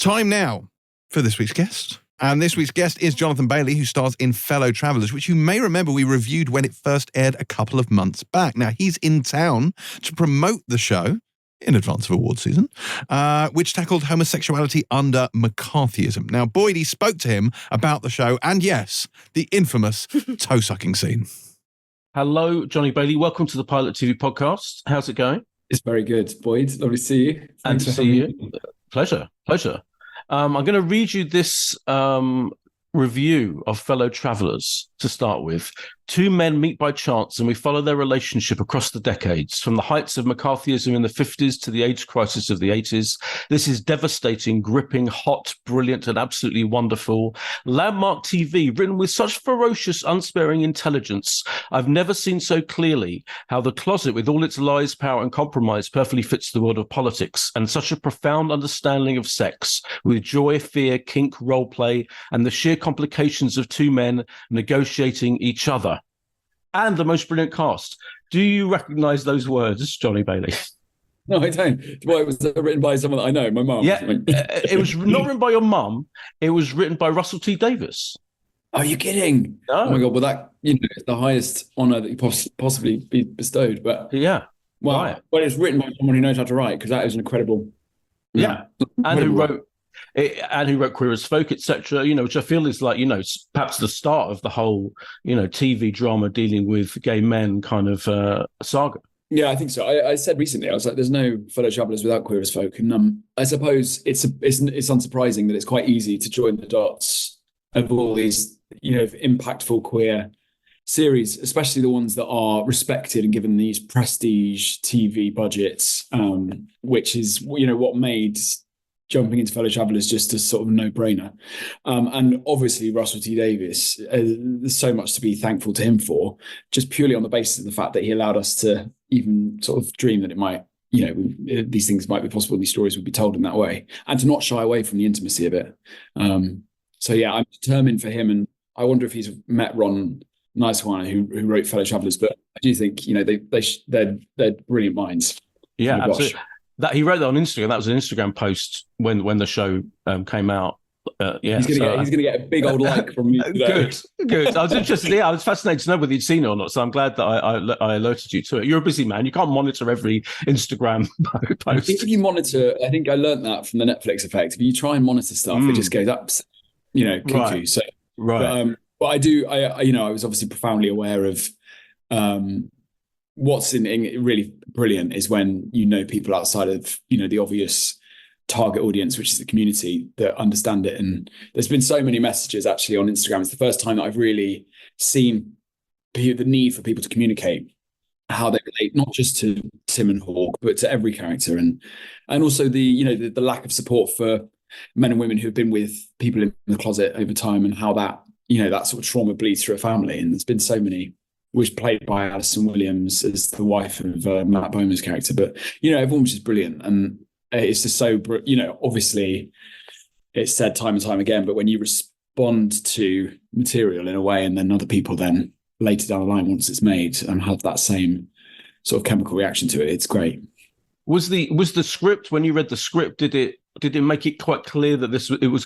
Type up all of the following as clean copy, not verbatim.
Time now for this week's guest. And this week's guest is Jonathan Bailey, who stars in Fellow Travellers, which you may remember we reviewed when it first aired a couple of months back. Now, he's in town to promote the show in advance of award season, which tackled homosexuality under McCarthyism. Now, Boydie spoke to him about the show and, yes, the infamous toe-sucking scene. Hello, Johnny Bailey. Welcome to the Pilot TV podcast. How's it going? It's very good, Boyd. Lovely to see you. Thanks and to see you. Pleasure. I'm going to read you this review of Fellow Travellers to start with. Two men meet by chance and we follow their relationship across the decades, from the heights of McCarthyism in the 50s to the AIDS crisis of the 80s. This is devastating, gripping, hot, brilliant, and absolutely wonderful. Landmark TV, written with such ferocious, unsparing intelligence. I've never seen so clearly how the closet, with all its lies, power, and compromise, perfectly fits the world of politics, and such a profound understanding of sex, with joy, fear, kink, role play, and the sheer complications of two men negotiating each other. And the most brilliant cast. Do you recognise those words, Johnny Bailey? No, I don't. Well, it was written by someone that I know, my mum. Yeah, it was not written by your mum. It was written by Russell T Davies. Are you kidding? No. Oh my God! Well, that is the highest honour that you possibly be bestowed. But yeah, well, right. Well, it's written by someone who knows how to write, because that is an incredible. Yeah, and who wrote Queer as Folk, etc. Which I feel is like perhaps the start of the whole TV drama dealing with gay men kind of saga. Yeah, I think so. I said recently, I was like, "There's no Fellow Travellers without Queer as Folk," and I suppose it's unsurprising that it's quite easy to join the dots of all these impactful queer series, especially the ones that are respected and given these prestige TV budgets, which is what made jumping into Fellow Travellers just a sort of no-brainer. And obviously Russell T Davies, there's so much to be thankful to him for, just purely on the basis of the fact that he allowed us to even sort of dream that it might, these things might be possible, these stories would be told in that way, and to not shy away from the intimacy of it. So yeah, I'm determined for him, and I wonder if he's met Ron Nicewana, who wrote Fellow Travellers, but I do think they're brilliant minds. Yeah, absolutely. That he wrote that on Instagram. That was an Instagram post when the show came out. Yeah, he's gonna get a big old like from me today. Good. I was interested. Yeah, I was fascinated to know whether you'd seen it or not. So I'm glad that I alerted you to it. You're a busy man. You can't monitor every Instagram post. I think if you monitor, I think I learned that from the Netflix effect. If you try and monitor stuff, it just goes up, cuckoo. Right. So right. But I do. I was obviously profoundly aware of. What's in really brilliant is when people outside of the obvious target audience, which is the community, that understand it. And there's been so many messages actually on Instagram. It's the first time that I've really seen the need for people to communicate how they relate, not just to Tim and Hawk, but to every character, and also the lack of support for men and women who have been with people in the closet over time, and how that that sort of trauma bleeds through a family. And there's been so many. Was played by Alison Williams as the wife of Matt Bomer's character, but everyone was just brilliant, and it's just so obviously it's said time and time again, but when you respond to material in a way, and then other people then later down the line, once it's made, and have that same sort of chemical reaction to it, it's great. Was the script, when you read the script, did it make it quite clear that it was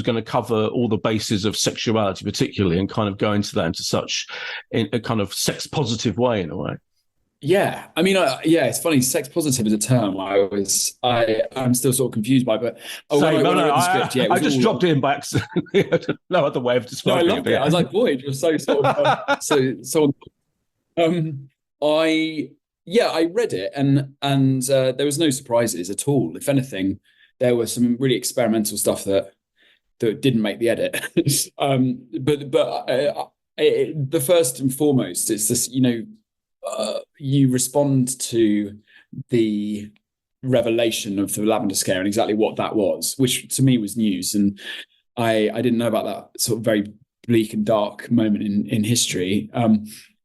going to cover all the bases of sexuality particularly, and kind of go into that into such in a kind of sex positive way in a way? Yeah, I mean, it's funny. Sex positive is a term I'm still sort of confused by, but I just dropped it in by accident. No other way of describing it. I loved it. I was like, Boyd, you're so sort of so. I read it, and there was no surprises at all. If anything, there was some really experimental stuff that didn't make the edit. The first and foremost, it's this, you respond to the revelation of the Lavender Scare and exactly what that was, which to me was news. And I didn't know about that sort of very bleak and dark moment in history.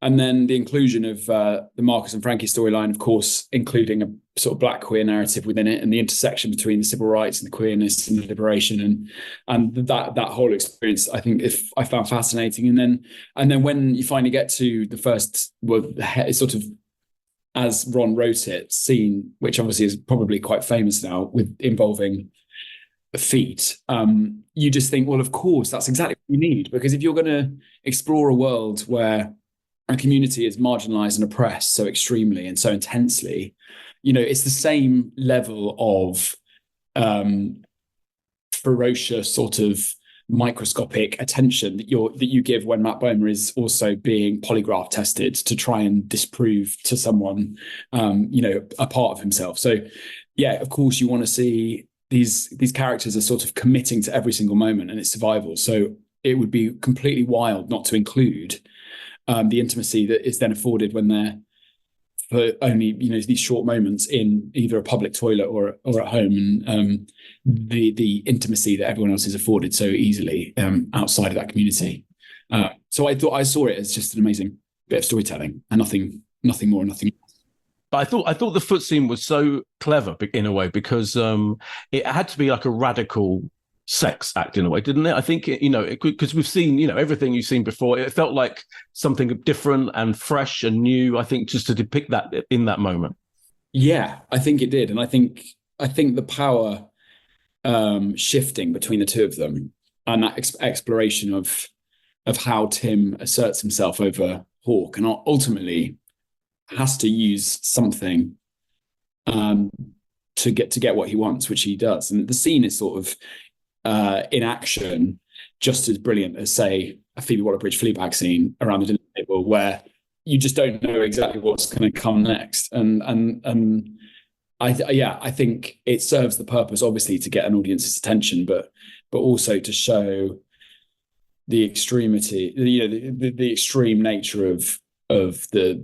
And then the inclusion of the Marcus and Frankie storyline, of course, including a sort of Black queer narrative within it, and the intersection between the civil rights and the queerness and the liberation, and that whole experience, I think I found fascinating. And then when you finally get to the first, sort of, as Ron wrote it, scene, which obviously is probably quite famous now, with involving feat, you just think, well, of course, that's exactly what you need. Because if you're going to explore a world where a community is marginalized and oppressed so extremely and so intensely, it's the same level of ferocious sort of microscopic attention that you give when Matt Bomer is also being polygraph tested to try and disprove to someone a part of himself. So yeah, of course you want to see these characters are sort of committing to every single moment and its survival. So it would be completely wild not to include the intimacy that is then afforded when they're for only these short moments in either a public toilet or at home, and the intimacy that everyone else is afforded so easily outside of that community. So I saw it as just an amazing bit of storytelling and nothing more, nothing less. But I thought the foot scene was so clever in a way because it had to be like a radical sex act in a way, didn't it? I think because we've seen everything you've seen before. It felt like something different and fresh and new. I think just to depict that in that moment. Yeah, I think it did, and I think the power shifting between the two of them and that exploration of how Tim asserts himself over Hawk and ultimately has to use something to get what he wants, which he does. And the scene is sort of in action, just as brilliant as, say, a Phoebe Waller-Bridge Fleabag scene around the dinner table, where you just don't know exactly what's going to come next. And I think it serves the purpose, obviously, to get an audience's attention, but also to show the extremity, the extreme nature of the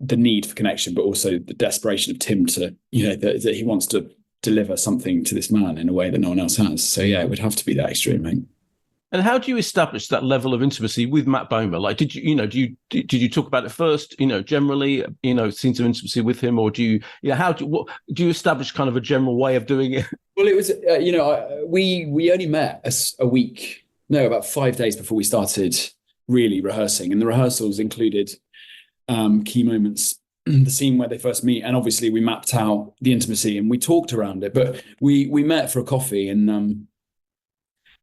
need for connection, but also the desperation of Tim to, that he wants to deliver something to this man in a way that no one else has. So yeah, it would have to be that extreme, right? And how do you establish that level of intimacy with Matt Bomer? Like, did you talk about it first? Generally, scenes of intimacy with him, or do you establish kind of a general way of doing it? Well, it was, we only met about 5 days before we started really rehearsing, and the rehearsals included key moments. The scene where they first meet, and obviously we mapped out the intimacy and we talked around it, but we met for a coffee. And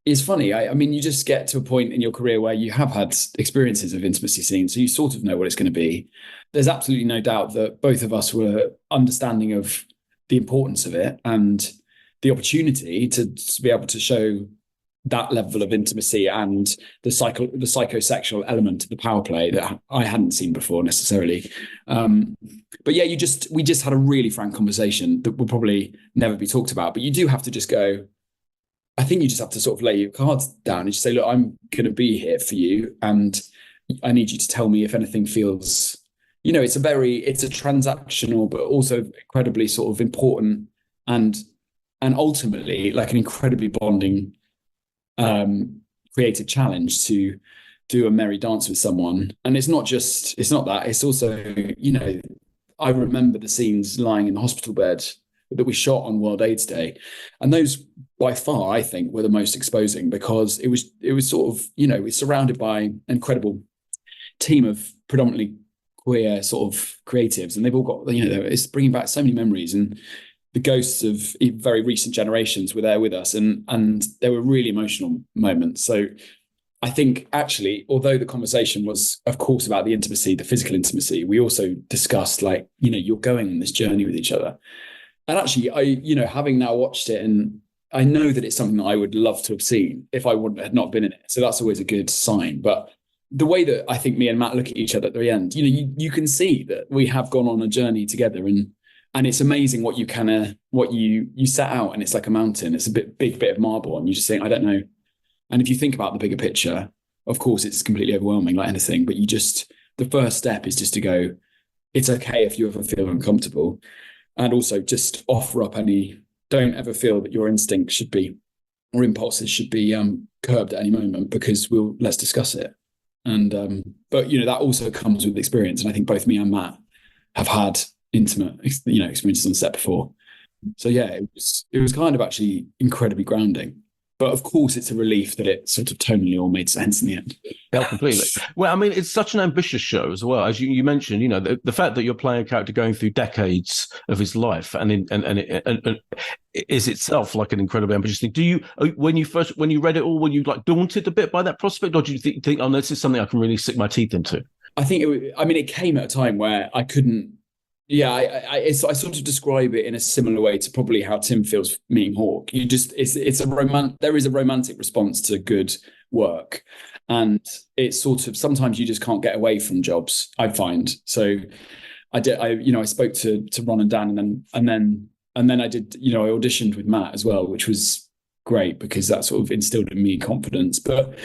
it's funny, I mean, you just get to a point in your career where you have had experiences of intimacy scenes, so you sort of know what it's going to be. There's absolutely no doubt that both of us were understanding of the importance of it and the opportunity to be able to show that level of intimacy and the psychosexual element of the power play that I hadn't seen before necessarily. But yeah, we just had a really frank conversation that will probably never be talked about, but you do have to just go, I think you just have to sort of lay your cards down and just say, look, I'm going to be here for you, and I need you to tell me if anything feels, it's a transactional, but also incredibly sort of important and ultimately like an incredibly bonding creative challenge to do a merry dance with someone. And it's not that, it's also, I remember the scenes lying in the hospital bed that we shot on World AIDS Day, and those by far I think were the most exposing, because it was sort of, it's surrounded by an incredible team of predominantly queer sort of creatives, and they've all got, it's bringing back so many memories, and the ghosts of very recent generations were there with us, and there were really emotional moments. So I think actually, although the conversation was, of course, about the intimacy, the physical intimacy, we also discussed, like, you're going on this journey with each other. And actually, having now watched it, and I know that it's something that I would love to have seen if I had not been in it. So that's always a good sign. But the way that I think me and Matt look at each other at the end, you can see that we have gone on a journey together, and it's amazing what you set out, and it's like a mountain. It's a big bit of marble, and you just think, I don't know. And if you think about the bigger picture, of course, it's completely overwhelming, like anything. But the first step is just to go, it's okay if you ever feel uncomfortable, and also just offer up don't ever feel that your instinct should be, or impulses should be curbed at any moment, because let's discuss it. And but that also comes with experience, and I think both me and Matt have had intimate experiences on set before. So yeah, it was kind of actually incredibly grounding. But of course, it's a relief that it sort of tonally all made sense in the end. Yeah, completely. Well, I mean, it's such an ambitious show as well. As you mentioned, the fact that you're playing a character going through decades of his life and it is itself like an incredibly ambitious thing. When you read it all, were you like daunted a bit by that prospect, or do you think, oh, this is something I can really stick my teeth into? I think it came at a time where I couldn't. Yeah, I sort of describe it in a similar way to probably how Tim feels meeting Hawke. There is a romantic response to good work, and it's sort of sometimes you just can't get away from jobs, I find. So I spoke to Ron and Dan, and then I did, I auditioned with Matt as well, which was great because that sort of instilled in me confidence. But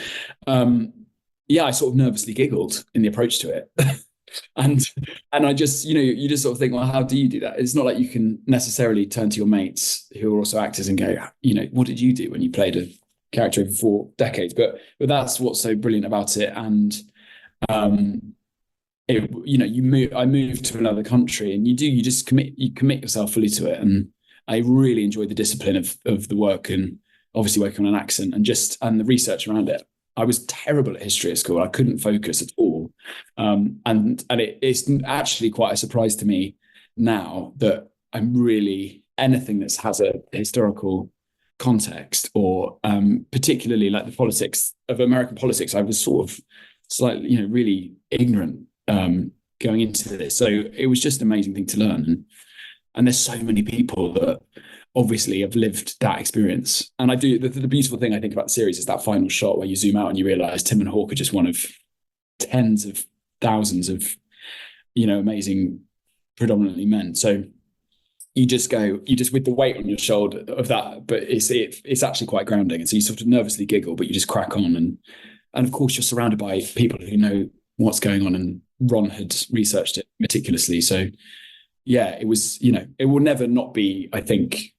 I sort of nervously giggled in the approach to it. And I just, you just sort of think, well, how do you do that? It's not like you can necessarily turn to your mates who are also actors and go, what did you do when you played a character over 4 decades? But that's what's so brilliant about it. And I moved to another country, and you just commit yourself fully to it. And I really enjoyed the discipline of the work, and obviously working on an accent and the research around it. I was terrible at history at school. I couldn't focus at all. And it's actually quite a surprise to me now that I'm really anything that has a historical context, or particularly like the politics of American politics. I was sort of slightly, really ignorant going into this. So it was just an amazing thing to learn. And there's so many people that obviously have lived that experience. And I do, the beautiful thing I think about the series is that final shot where you zoom out and you realize Tim and Hawke are just one of tens of thousands of, amazing, predominantly men. So you just with the weight on your shoulder of that, but it's actually quite grounding. And so you sort of nervously giggle, but you just crack on. And of course you're surrounded by people who know what's going on, and Ron had researched it meticulously. So yeah, it was, it will never not be, I think,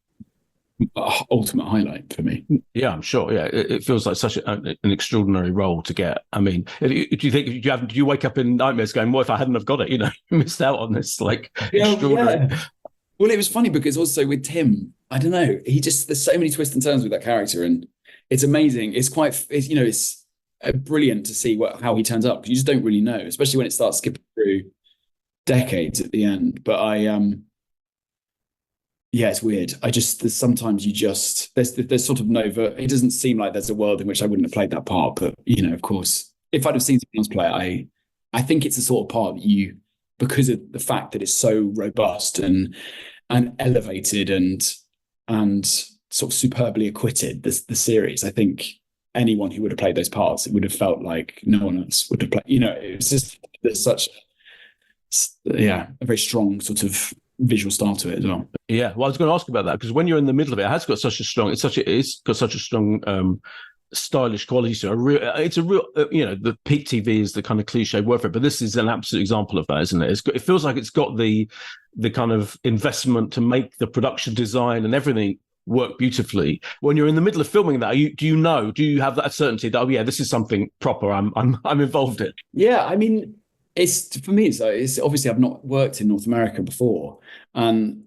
ultimate highlight for me. Yeah, I'm sure. Yeah, it feels like such an extraordinary role to get. I mean, do you wake up in nightmares going, "What if I hadn't have got it?" Missed out on this extraordinary. Yeah. Well, it was funny because also with Tim, I don't know, there's so many twists and turns with that character, and it's amazing. It's brilliant to see how he turns up, because you just don't really know, especially when it starts skipping through decades at the end. But it's weird. There's sometimes there's sort of it doesn't seem like there's a world in which I wouldn't have played that part. But, of course, if I'd have seen someone else play it, I think it's the sort of part that because of the fact that it's so robust and elevated and sort of superbly acquitted, the series, I think anyone who would have played those parts, it would have felt like no one else would have played. It's just, there's such, a very strong sort of visual style to it as well. Yeah, well, I was going to ask about that, because when you're in the middle of it, it's got such a strong stylish quality to it. It's a real, the peak TV is the kind of cliche word for it, but this is an absolute example of that, isn't it? It feels like it's got the kind of investment to make the production design and everything work beautifully. When you're in the middle of filming that, do you have that certainty that, this is something proper, I'm involved in? Yeah, I mean, for me, it's obviously I've not worked in North America before, and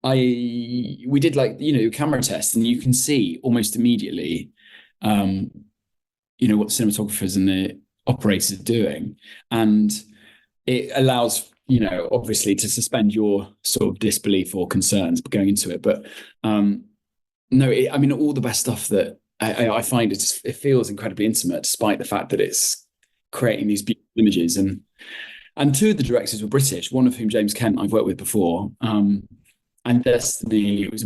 we did camera tests, and you can see almost immediately, what the cinematographers and the operators are doing, and it allows obviously to suspend your sort of disbelief or concerns going into it. But all the best stuff that I find it feels incredibly intimate, despite the fact that it's creating these beautiful images. And two of the directors were British, one of whom, James Kent, I've worked with before. And Destiny, it was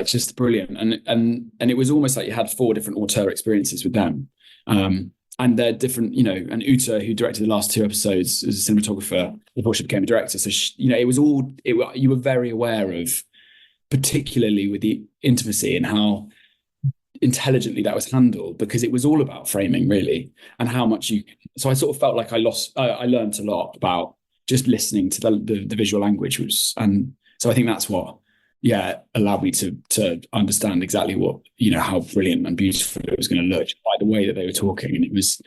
just brilliant. And it was almost like you had 4 different auteur experiences with them. And they're different, and Uta, who directed the last 2 episodes as a cinematographer before she became a director. So, you were very aware of, particularly with the intimacy and how intelligently that was handled, because it was all about framing, really, and how much so I sort of felt like I learned a lot about just listening to the visual language, and so I think that's what allowed me to understand exactly what, how brilliant and beautiful it was going to look by the way that they were talking. And it was,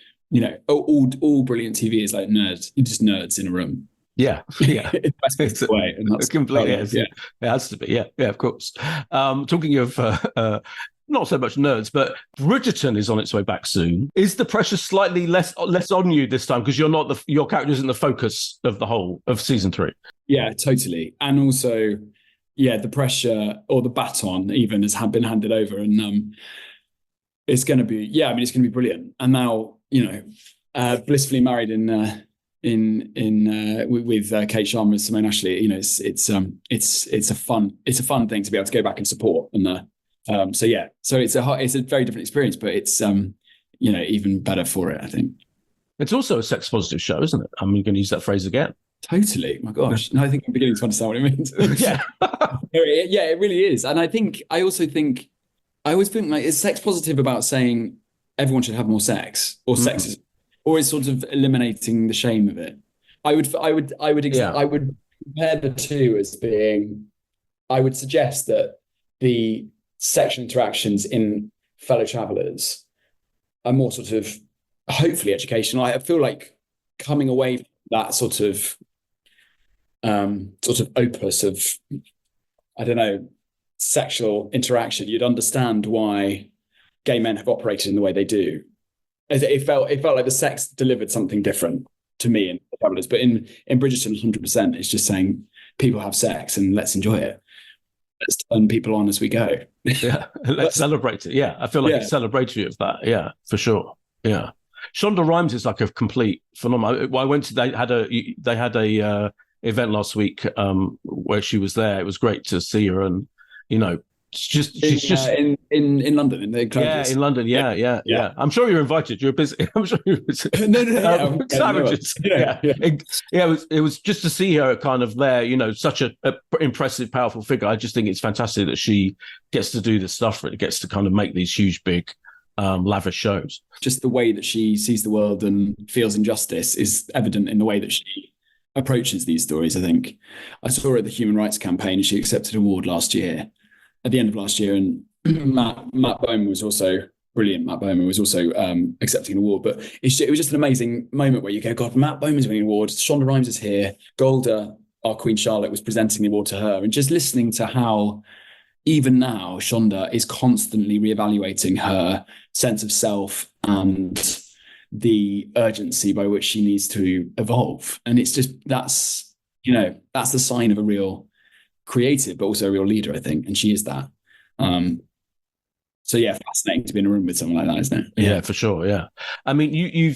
all brilliant TV is like nerds, you're just nerds in a room. Yeah. It's way, and that's completely. It has to be. Yeah, of course. Talking of not so much nerds, but Bridgerton is on its way back soon. Is the pressure slightly less on you this time because your character isn't the focus of the whole of season 3? Yeah, totally. And also, yeah, the pressure or the baton even has been handed over, and it's going to be, it's going to be brilliant. And now, blissfully married with Kate Sharma and Simone Ashley, it's a fun thing to be able to go back and support. And so it's a very different experience, but it's even better for it, I think. It's also a sex positive show, isn't it? I'm going to use that phrase again. Totally. My gosh. No, I think I'm beginning to understand what it means. Yeah. Yeah, it really is. And I always think like, is sex positive about saying everyone should have more sex, or sex is, or is sort of eliminating the shame of it? I would compare the two as being, I would suggest that the sexual interactions in Fellow Travelers are more sort of hopefully educational. I feel like coming away from that sort of opus of, I don't know, sexual interaction, you'd understand why gay men have operated in the way they do. It felt like the sex delivered something different to me in The Travelers, but in Bridgerton, 100%, it's just saying people have sex and let's enjoy it. Let's turn people on as we go. Yeah, let's celebrate it. Yeah, I feel like it's celebratory of that. Yeah, for sure. Yeah, Shonda Rhimes is like a complete phenomenon. I went to they had a event last week where she was there. It was great to see her, and she's just in London, in London. Yeah. I'm sure you're invited. You're busy. I'm sure you're busy. No. Savages. It was just to see her kind of there. Such a impressive, powerful figure. I just think it's fantastic that she gets to do this stuff. Really gets to kind of make these huge, big, lavish shows. Just the way that she sees the world and feels injustice is evident in the way that she approaches these stories. I think I saw her at the Human Rights Campaign, and she accepted an award at the end of last year, and Matt Bowman was also brilliant. Matt Bowman was also accepting an award, but it was just an amazing moment where you go, God, Matt Bowman's winning an award, Shonda Rhimes is here, Golda, our Queen Charlotte, was presenting the award to her, and just listening to how even now Shonda is constantly reevaluating her sense of self and the urgency by which she needs to evolve. And it's just, that's the sign of a real creative, but also a real leader, I think. And she is that. So yeah, fascinating to be in a room with someone like that, isn't it? Yeah, for sure. Yeah. I mean, your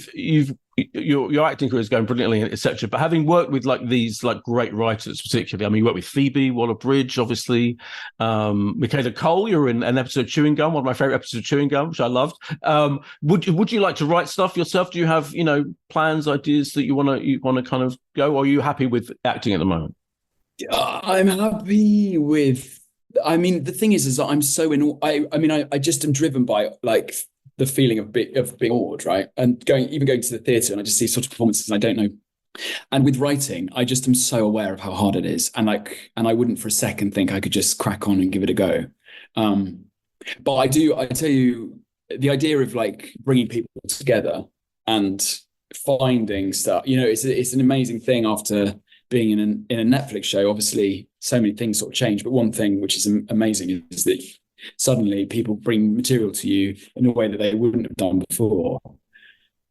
acting career is going brilliantly, etc. But having worked with these great writers, particularly, I mean, you worked with Phoebe Waller-Bridge, obviously, Michaela Cole. You're in an episode of Chewing Gum, one of my favorite episodes of Chewing Gum, which I loved. Would you like to write stuff yourself? Do you have plans, ideas that you want to kind of go? Or are you happy with acting at the moment? I'm happy with. I mean, the thing is that I'm so in. I just am driven by the feeling of being awed, right? And going to the theatre, and I just see sort of performances, and I don't know. And with writing, I just am so aware of how hard it is, and I wouldn't for a second think I could just crack on and give it a go. But I tell you, the idea of bringing people together and finding stuff, it's an amazing thing after being in a Netflix show. Obviously, so many things sort of change, but one thing which is amazing is that suddenly people bring material to you in a way that they wouldn't have done before.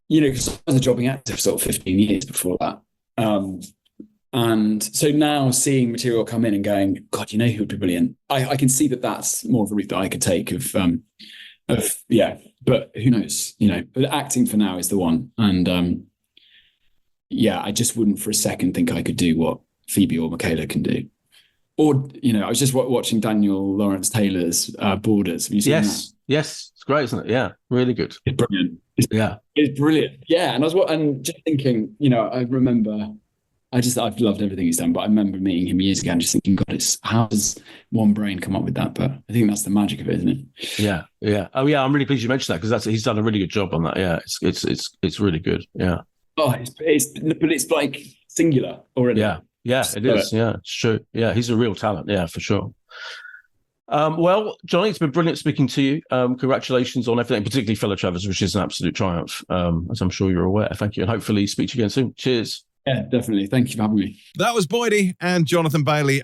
Because I was a jobbing actor for sort of 15 years before that. And so now seeing material come in and going, God, who would be brilliant? I can see that that's more of a route that I could take but who knows, but acting for now is the one. And I just wouldn't for a second think I could do what Phoebe or Michaela can do. Or, I was just watching Daniel Lawrence Taylor's Borders. Have you seen that? Yes. It's great, isn't it? Yeah, really good. It's brilliant. It's brilliant. Yeah, and and just thinking, I remember, I've loved everything he's done, but I remember meeting him years ago and just thinking, God, how does one brain come up with that? But I think that's the magic of it, isn't it? Yeah. Oh, yeah, I'm really pleased you mentioned that, because he's done a really good job on that. Yeah, it's really good. Yeah. Oh, it's like singular already. Yeah, it is. Yeah, it's true. Yeah, he's a real talent. Yeah, for sure. Well, Johnny, it's been brilliant speaking to you. Congratulations on everything, particularly Fellow Travelers, which is an absolute triumph, as I'm sure you're aware. Thank you, and hopefully speak to you again soon. Cheers. Yeah, definitely. Thank you for having me. That was Boydie and Jonathan Bailey.